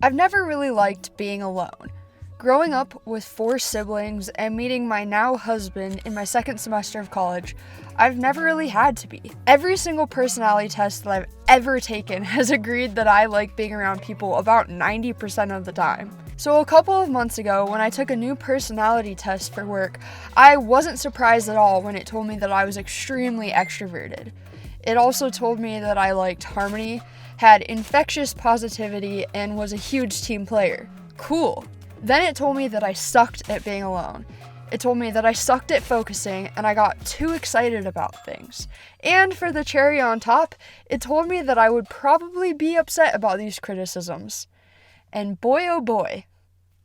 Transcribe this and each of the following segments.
I've never really liked being alone. Growing up with 4 siblings and meeting my now husband in my second semester of college, I've never really had to be. Every single personality test that I've ever taken has agreed that I like being around people about 90% of the time. So a couple of months ago, when I took a new personality test for work, I wasn't surprised at all when it told me that I was extremely extroverted. It also told me that I liked harmony, had infectious positivity, and was a huge team player. Cool. Then it told me that I sucked at being alone. It told me that I sucked at focusing and I got too excited about things. And for the cherry on top, it told me that I would probably be upset about these criticisms. And boy oh boy,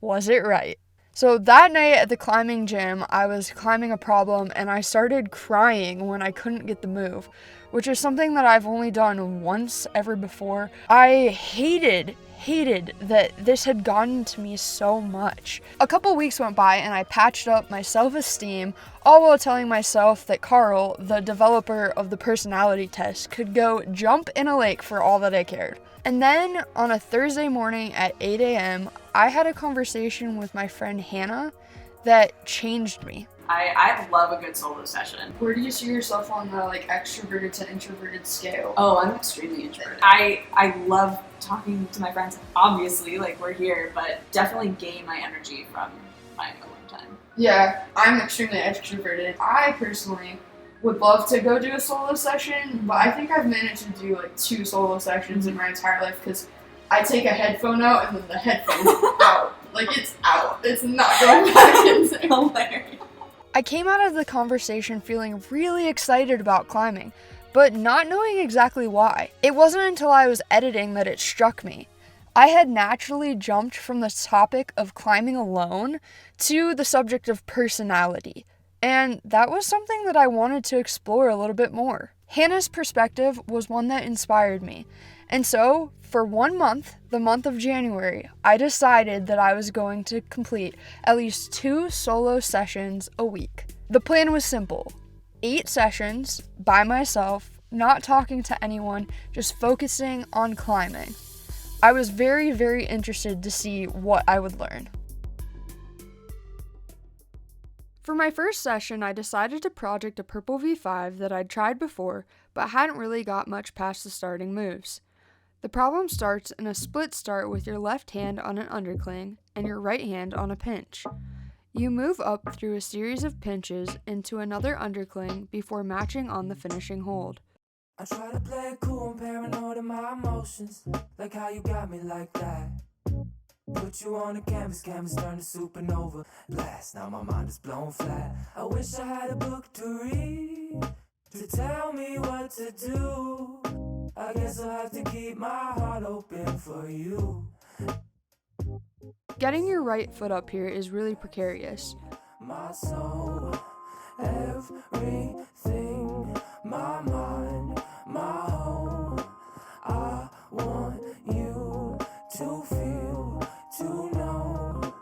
was it right. So that night at the climbing gym, I was climbing a problem and I started crying when I couldn't get the move, which is something that I've only done once ever before. I hated that this had gotten to me so much. A couple weeks went by and I patched up my self-esteem, all while telling myself that Carl, the developer of the personality test, could go jump in a lake for all that I cared. And then on a Thursday morning at 8 a.m., I had a conversation with my friend Hannah that changed me. I love a good solo session. Where do you see yourself on the extroverted to introverted scale? Oh, I'm extremely introverted. I love talking to my friends, obviously, we're here, but definitely gain my energy from my alone time. Yeah, I'm extremely extroverted. I personally would love to go do a solo session, but I think I've managed to do 2 solo sessions in my entire life because I take a headphone out and then the headphone's out. It's out. It's not going back in. Hilarious. I came out of the conversation feeling really excited about climbing, but not knowing exactly why. It wasn't until I was editing that it struck me. I had naturally jumped from the topic of climbing alone to the subject of personality, and that was something that I wanted to explore a little bit more. Hannah's perspective was one that inspired me, and so, for 1 month, the month of January, I decided that I was going to complete at least 2 solo sessions a week. The plan was simple: 8 sessions by myself, not talking to anyone, just focusing on climbing. I was very, very interested to see what I would learn. For my first session, I decided to project a purple V5 that I'd tried before, but hadn't really got much past the starting moves. The problem starts in a split start with your left hand on an undercling and your right hand on a pinch. You move up through a series of pinches into another undercling before matching on the finishing hold. I try to play it cool and paranoid of my emotions, like how you got me like that. Put you on a canvas turn to supernova blast. Now my mind is blown flat. I wish I had a book to read to tell me what to do. I guess I'll have to keep my heart open for you. Getting your right foot up here is really precarious. My soul, everything, my mind, my whole. I want you to feel, to know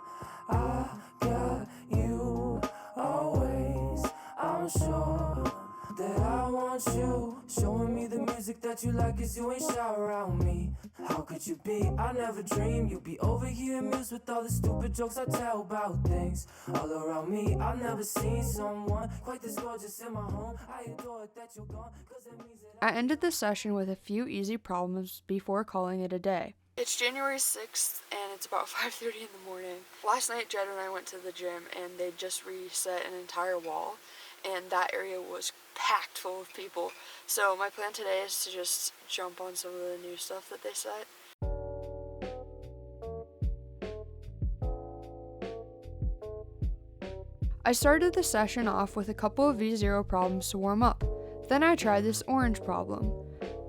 I got you always. I'm sure that I want you. Showing me the music that you like, 'cause you ain't shy around me. How could you be? I never dreamed you'd be over here amused with all the stupid jokes I tell about things all around me. I've never seen someone quite this gorgeous in my home. I adore it that you're gone, 'cause it means that I ended the session with a few easy problems before calling it a day. It's January 6th and it's about 5:30 in the morning. Last night Jed and I went to the gym and they just reset an entire wall and that area was packed full of people. So my plan today is to just jump on some of the new stuff that they set. I started the session off with a couple of V0 problems to warm up. Then I tried this orange problem.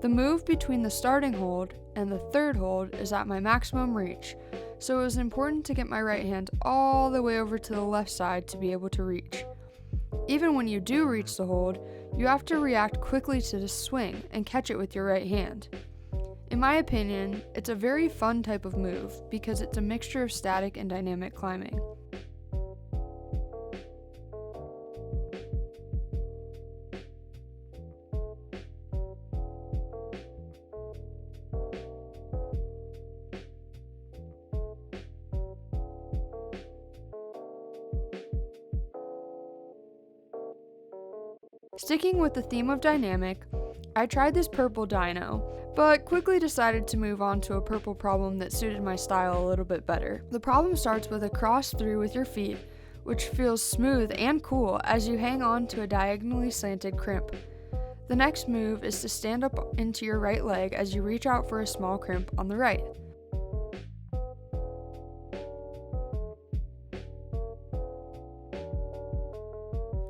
The move between the starting hold and the third hold is at my maximum reach, so it was important to get my right hand all the way over to the left side to be able to reach. Even when you do reach the hold, you have to react quickly to the swing and catch it with your right hand. In my opinion, it's a very fun type of move because it's a mixture of static and dynamic climbing. Sticking with the theme of dynamic, I tried this purple dino, but quickly decided to move on to a purple problem that suited my style a little bit better. The problem starts with a cross through with your feet, which feels smooth and cool as you hang on to a diagonally slanted crimp. The next move is to stand up into your right leg as you reach out for a small crimp on the right.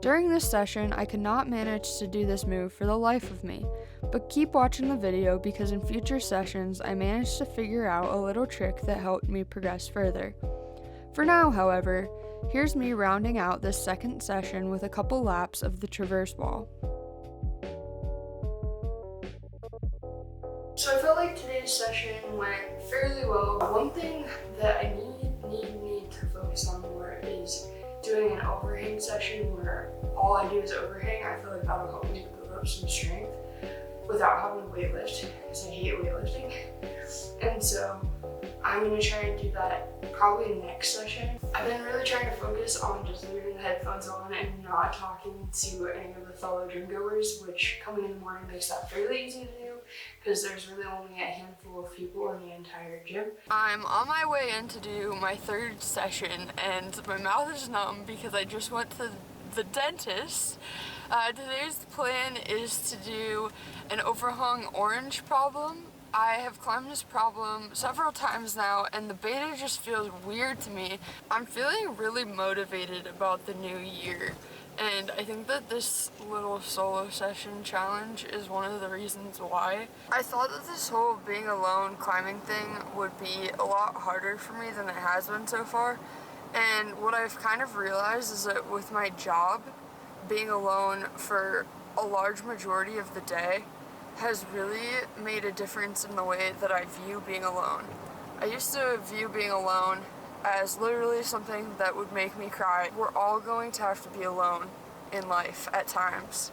During this session, I could not manage to do this move for the life of me, but keep watching the video because in future sessions I managed to figure out a little trick that helped me progress further. For now, however, here's me rounding out this second session with a couple laps of the traverse wall. So I felt like today's session went fairly well. One thing that I need to focus on more is doing an overhang session where all I do is overhang. I feel like that'll help me build up some strength without having to weightlift, because I hate weightlifting. And so I'm gonna try and do that probably next session. I've been really trying to focus on just leaving the headphones on and not talking to any of the fellow gym goers, which coming in the morning makes that fairly easy to do because there's really only a handful of people in the entire gym. I'm on my way in to do my third session and my mouth is numb because I just went to the dentist. Today's plan is to do an overhung orange problem. I have climbed this problem several times now and the beta just feels weird to me. I'm feeling really motivated about the new year, and I think that this little solo session challenge is one of the reasons why. I thought that this whole being alone climbing thing would be a lot harder for me than it has been so far, and what I've kind of realized is that with my job, being alone for a large majority of the day has really made a difference in the way that I view being alone. I used to view being alone as literally something that would make me cry. We're all going to have to be alone in life at times,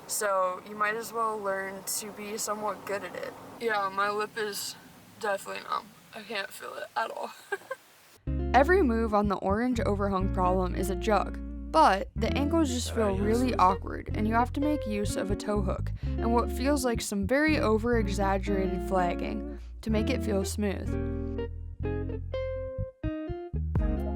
so you might as well learn to be somewhat good at it. Yeah, my lip is definitely numb. I can't feel it at all. Every move on the orange overhung problem is a jug, but the angles just feel really awkward and you have to make use of a toe hook and what feels like some very over-exaggerated flagging to make it feel smooth.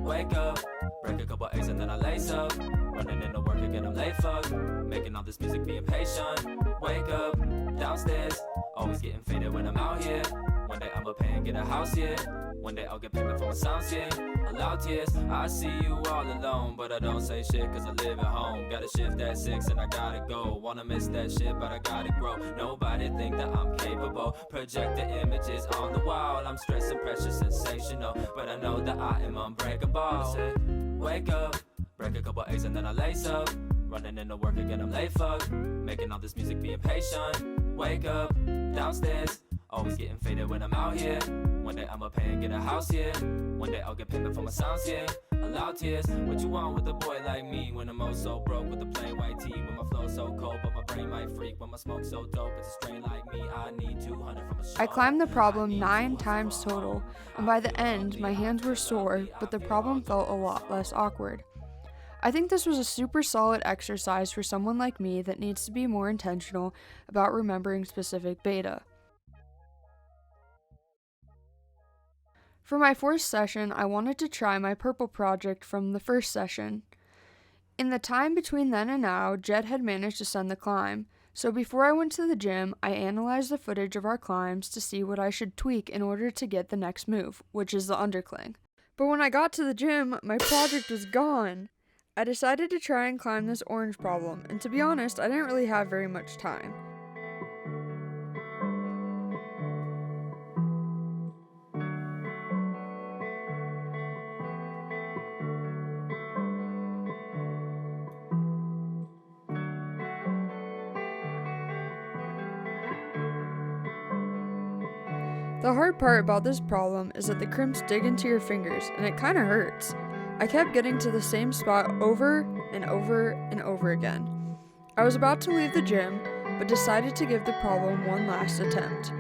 Wake up, break a couple eggs and then I lace up. Running into work again, I'm late fuck. Making all this music, being patient. Wake up, downstairs. Always getting faded when I'm out here. One day I'ma pay and get a house here. One day I'll get payment for my sounds here. Loud tears, I see you all alone, but I don't say shit cause I live at home. Gotta shift at 6 and I gotta go. Wanna miss that shit, but I gotta grow. Nobody think that I'm capable. Project the images on the wall. I'm stressing, pressure, sensational, but I know that I am unbreakable. Say, wake up, break a couple eggs and then I lace up. Running into work again, I'm late fuck. Making all this music, being patient. Wake up, downstairs. Always getting faded when I'm out here. One day I'ma pay and get a house here. One day I'll get payment for my sounds here. Loud tears, what you want with a boy like me? When I'm oh so broke with a plain white tee. When my flow so cold, but my brain might freak. When my smoke so dope, it's a strain like me. I need 200 from a show. I climbed the problem 9 times total, and by the end, my hands were sore, but the problem felt a lot less awkward. I think this was a super solid exercise for someone like me that needs to be more intentional about remembering specific beta. For my fourth session, I wanted to try my purple project from the first session. In the time between then and now, Jed had managed to send the climb, so before I went to the gym, I analyzed the footage of our climbs to see what I should tweak in order to get the next move, which is the undercling. But when I got to the gym, my project was gone. I decided to try and climb this orange problem, and to be honest, I didn't really have very much time. The hard part about this problem is that the crimps dig into your fingers, and it kinda hurts. I kept getting to the same spot over and over and over again. I was about to leave the gym, but decided to give the problem one last attempt.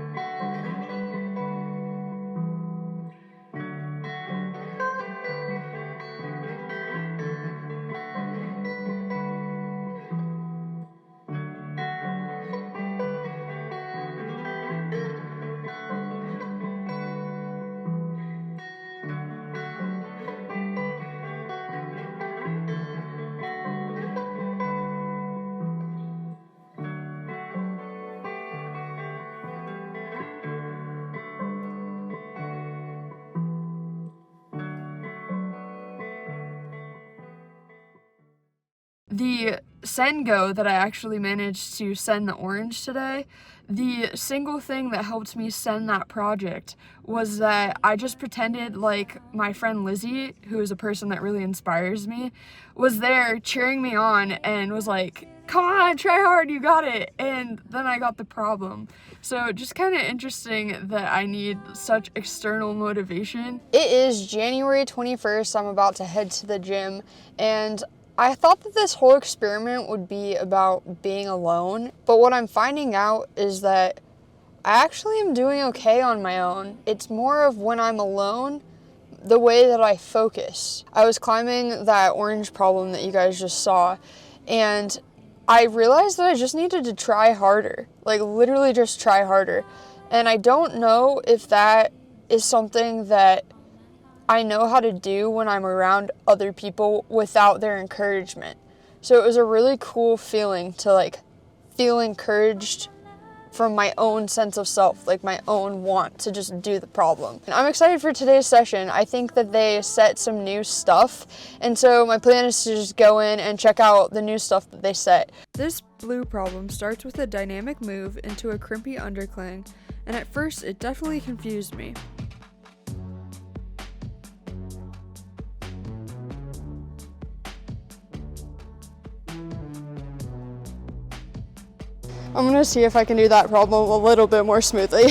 the send go that I actually managed to send the orange today, the single thing that helped me send that project was that I just pretended like my friend Lizzie, who is a person that really inspires me, was there cheering me on and was like, come on, try hard, you got it. And then I got the problem. So just kind of interesting that I need such external motivation. It is January 21st. I'm about to head to the gym, and I thought that this whole experiment would be about being alone, but what I'm finding out is that I actually am doing okay on my own. It's more of when I'm alone, the way that I focus. I was climbing that orange problem that you guys just saw, and I realized that I just needed to try harder, like literally just try harder. And I don't know if that is something that I know how to do when I'm around other people without their encouragement. So it was a really cool feeling to like feel encouraged from my own sense of self, like my own want to just do the problem. And I'm excited for today's session. I think that they set some new stuff, and so my plan is to just go in and check out the new stuff that they set. This blue problem starts with a dynamic move into a crimpy underclang, and at first it definitely confused me. I'm gonna see if I can do that problem a little bit more smoothly.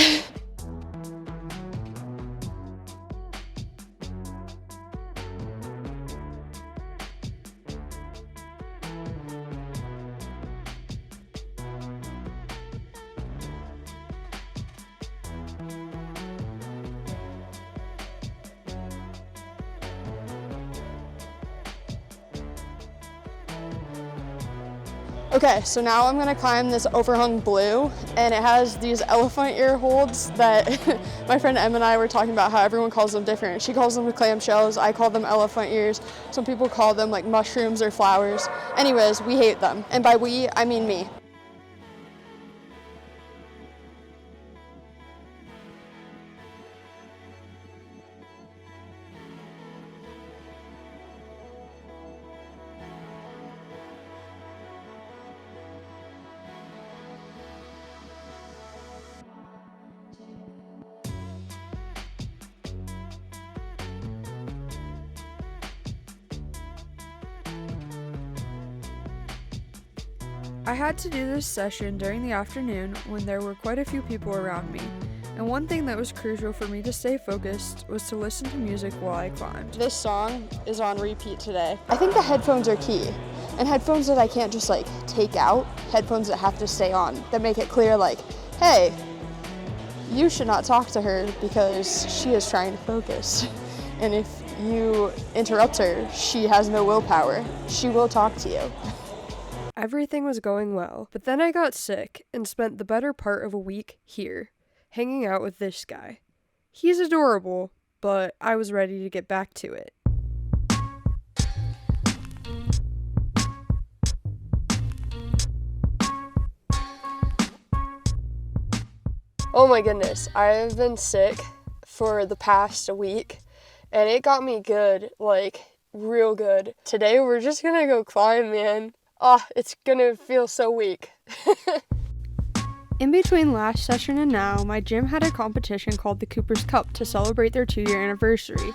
Okay, so now I'm gonna climb this overhung blue, and it has these elephant ear holds that my friend Em and I were talking about how everyone calls them different. She calls them clamshells, I call them elephant ears. Some people call them like mushrooms or flowers. Anyways, we hate them. And by we, I mean me. I had to do this session during the afternoon when there were quite a few people around me, and one thing that was crucial for me to stay focused was to listen to music while I climbed. This song is on repeat today. I think the headphones are key, and headphones that I can't just like take out, headphones that have to stay on, that make it clear like, hey, you should not talk to her because she is trying to focus. And if you interrupt her, she has no willpower. She will talk to you. Everything was going well, but then I got sick and spent the better part of a week here, hanging out with this guy. He's adorable, but I was ready to get back to it. Oh my goodness, I have been sick for the past week, and it got me good, like real good. Today we're just gonna go climb, man. Oh, it's gonna feel so weak. In between last session and now, my gym had a competition called the Cooper's Cup to celebrate their 2-year anniversary.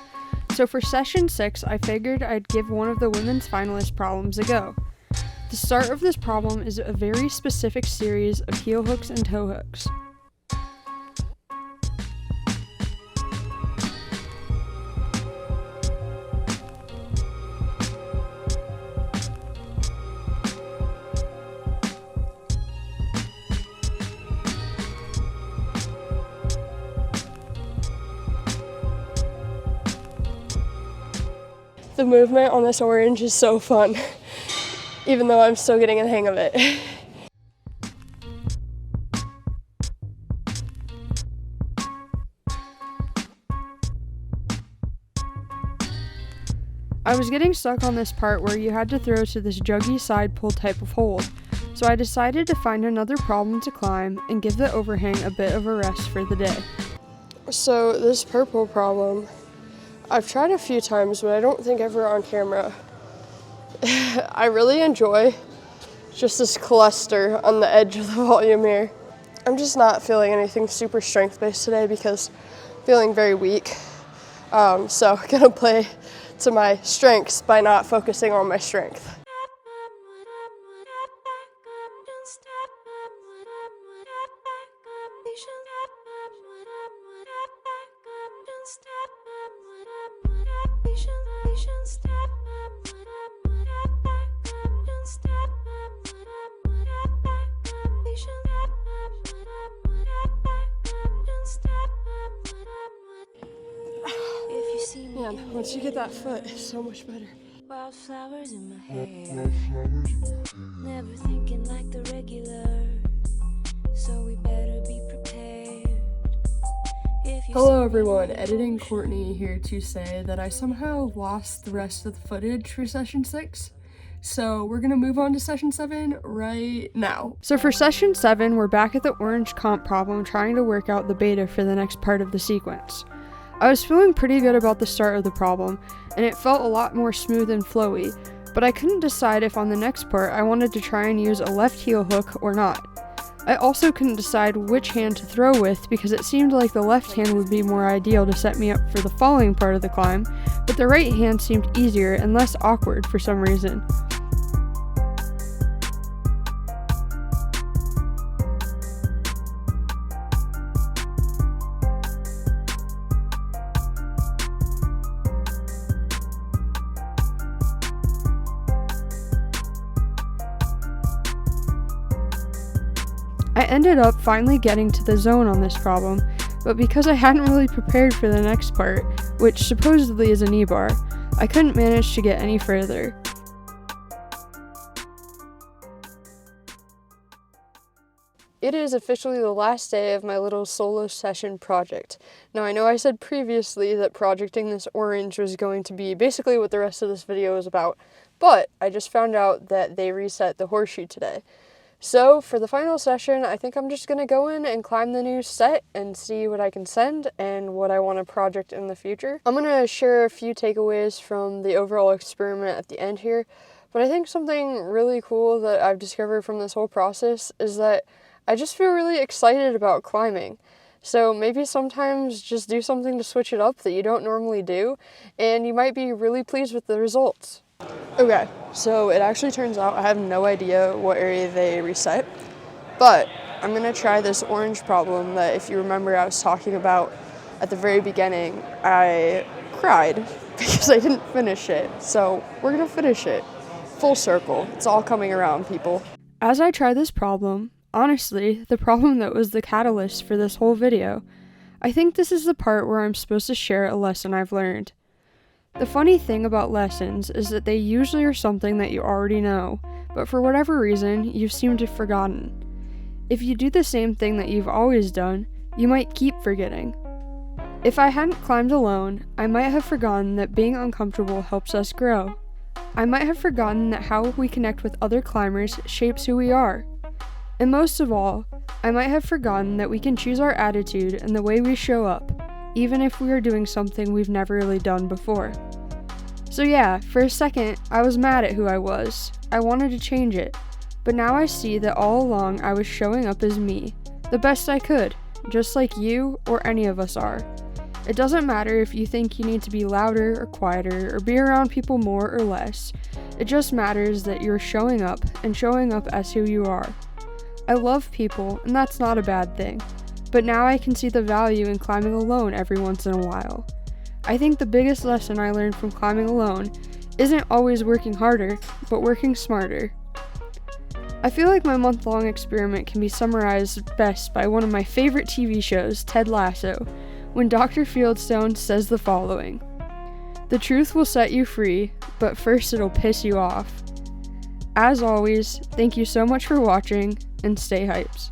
So for session 6, I figured I'd give one of the women's finalist problems a go. The start of this problem is a very specific series of heel hooks and toe hooks. The movement on this orange is so fun, even though I'm still getting the hang of it. I was getting stuck on this part where you had to throw to this juggy side pull type of hold, so I decided to find another problem to climb and give the overhang a bit of a rest for the day. So this purple problem, I've tried a few times, but I don't think ever on camera. I really enjoy just this cluster on the edge of the volume here. I'm just not feeling anything super strength-based today because I'm feeling very weak. So I'm gonna play to my strengths by not focusing on my strength. Man, once you get that foot, it's so much better. Wildflowers in my hair, never thinking like the regular, so we better be prepared. Hello everyone, Editing Courtney here to say that I somehow lost the rest of the footage for session 6. So we're gonna move on to session 7 right now. So for session 7, we're back at the orange comp problem trying to work out the beta for the next part of the sequence. I was feeling pretty good about the start of the problem, and it felt a lot more smooth and flowy, but I couldn't decide if on the next part I wanted to try and use a left heel hook or not. I also couldn't decide which hand to throw with because it seemed like the left hand would be more ideal to set me up for the following part of the climb, but the right hand seemed easier and less awkward for some reason. I ended up finally getting to the zone on this problem, but because I hadn't really prepared for the next part, which supposedly is a knee bar, I couldn't manage to get any further. It is officially the last day of my little solo session project. Now I know I said previously that projecting this orange was going to be basically what the rest of this video is about, but I just found out that they reset the horseshoe today. So for the final session, I think I'm just going to go in and climb the new set and see what I can send and what I want to project in the future. I'm going to share a few takeaways from the overall experiment at the end here, but I think something really cool that I've discovered from this whole process is that I just feel really excited about climbing. So maybe sometimes just do something to switch it up that you don't normally do, and you might be really pleased with the results. Okay, so it actually turns out I have no idea what area they reset, but I'm going to try this orange problem that, if you remember, I was talking about at the very beginning. I cried because I didn't finish it, so we're going to finish it. Full circle. It's all coming around, people. As I try this problem, honestly, the problem that was the catalyst for this whole video, I think this is the part where I'm supposed to share a lesson I've learned. The funny thing about lessons is that they usually are something that you already know, but for whatever reason, you seem to have forgotten. If you do the same thing that you've always done, you might keep forgetting. If I hadn't climbed alone, I might have forgotten that being uncomfortable helps us grow. I might have forgotten that how we connect with other climbers shapes who we are. And most of all, I might have forgotten that we can choose our attitude and the way we show up, even if we are doing something we've never really done before. So yeah, for a second, I was mad at who I was. I wanted to change it. But now I see that all along I was showing up as me, the best I could, just like you or any of us are. It doesn't matter if you think you need to be louder or quieter or be around people more or less. It just matters that you're showing up and showing up as who you are. I love people, and that's not a bad thing. But now I can see the value in climbing alone every once in a while. I think the biggest lesson I learned from climbing alone isn't always working harder, but working smarter. I feel like my month-long experiment can be summarized best by one of my favorite TV shows, Ted Lasso, when Dr. Fieldstone says the following: "The truth will set you free, but first it'll piss you off." As always, thank you so much for watching, and stay hypes.